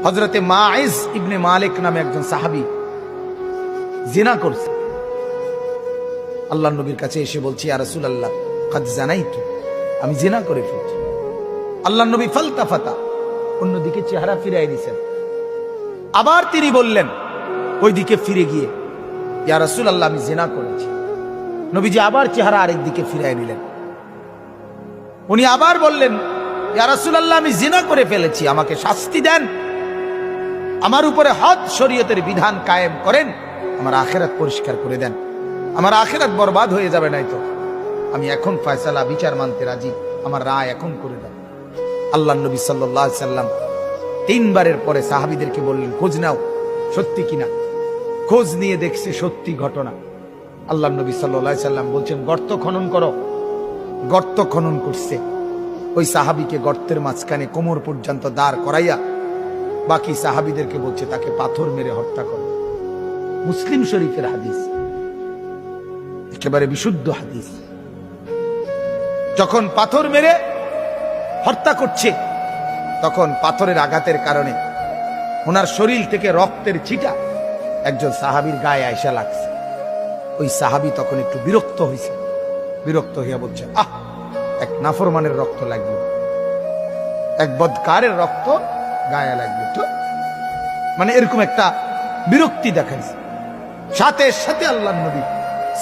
হযরতে মাইজ ইবনে মালিক নামে একজন সাহাবী জিনা করছে। আল্লাহর নবীর কাছে এসে বলছি, ইয়া রাসূলুল্লাহ কাদ জানাইতু, আমি জিনা করে ফেলেছি। আল্লাহর নবী ফালতাফাতা, অন্যদিকে চেহারা ফিরিয়ে দিয়েছেন। আবার তিনি বললেন ওইদিকে ফিরে গিয়ে, ইয়া রাসূলুল্লাহ আমি জিনা করেছি। নবীজি আবার চেহারা আরেক দিকে ফিরিয়ে নিলেন। উনি আবার বললেন, ইয়া রাসূলুল্লাহ আমি জিনা করে ফেলেছি, আমাকে শাস্তি দেন, আমার উপরে হদ শরীয়তের বিধান কায়েম করেন, আমার আখিরাত পরিষ্কার করে দেন, আমার আখিরাত বরবাদ হয়ে যাবে নাই তো। আমি এখন ফয়সালা বিচার মানতে রাজি, আমার রায় এখন করে দেন। আল্লাহর নবী সাল্লাল্লাহু আলাইহি সাল্লাম তিনবারের পরে সাহাবীদেরকে বললেন খোঁজ নাও সত্যি কিনা। খোঁজ নিয়ে দেখছে সত্যি ঘটনা। আল্লাহর নবী সাল্লাল্লাহু আলাইহি সাল্লাম বলছেন গর্ত খনন করো। গর্ত খনন করছে। ওই সাহাবীকে গর্তের মাঝখানে কোমর পর্যন্ত দাঁড় করাইয়া বাকি সাহাবীদেরকে বলছে তাকে পাথর মেরে হত্যা করো। মুসলিম শরীফের হাদিস, একেবারে বিশুদ্ধ হাদিস। যখন পাথর মেরে হত্যা করছে তখন পাথরের আঘাতের কারণে ওনার শরীর থেকে রক্তের ছিটা একজন সাহাবীর গায়ে আয়সা লাগছে। ওই সাহাবী তখন একটু বিরক্ত হয়েছে। বিরক্ত হইয়া বলছে, আহ, এক নাফরমানের রক্ত লাগবে, এক বদকারের রক্ত গায়ে লাগবে, তো মানে এরকম একটা বিরক্তি দেখাইছে। সাথে সাথে আল্লাহর নবী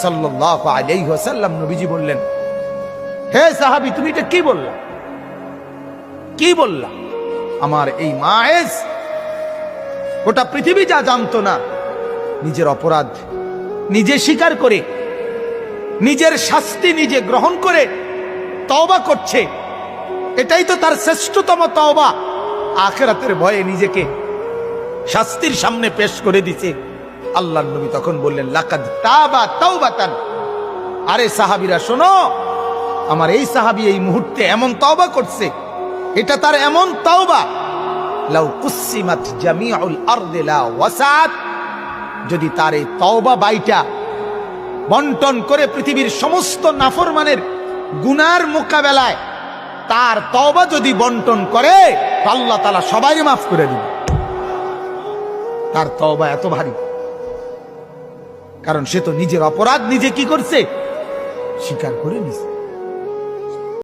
সাল্লাল্লাহু আলাইহি ওয়াসাল্লাম নবীজি বললেন, হে সাহাবী তুমি এটা কি বললা? কি বললা? আমার এই মায়েজ গোটা পৃথিবী যা জানতো না, নিজের অপরাধ নিজে স্বীকার করে নিজের শাস্তি নিজে গ্রহণ করে তওবা করছে। এটাই তো তার শ্রেষ্ঠতম তওবা। আখিরাতের ভয়ে নিজেকে শাস্তির সামনে পেশ করে দিছে। আল্লাহর নবী তখন বললেন, লাকাদ তাবা তাওবাতান। আরে সাহাবীরা শোনো, আমার এই সাহাবী এই মুহূর্তে এমন তওবা করছে, এটা তার এমন তওবা, লাউ কুসিমাত জামিউল আরদি লা ওয়াসাত। যদি তার এই তওবা বাইটা বন্টন করে পৃথিবীর সমস্ত নাফরমানের গুনার মোকাবেলায় তার তওবা যদি বন্টন করে, আল্লাহ তাআলা সবাই মাফ করে দিবে। তার তওবা এত ভারী, কারণ সে তো নিজের অপরাধ নিজে কি করছে, স্বীকার করে নিছে।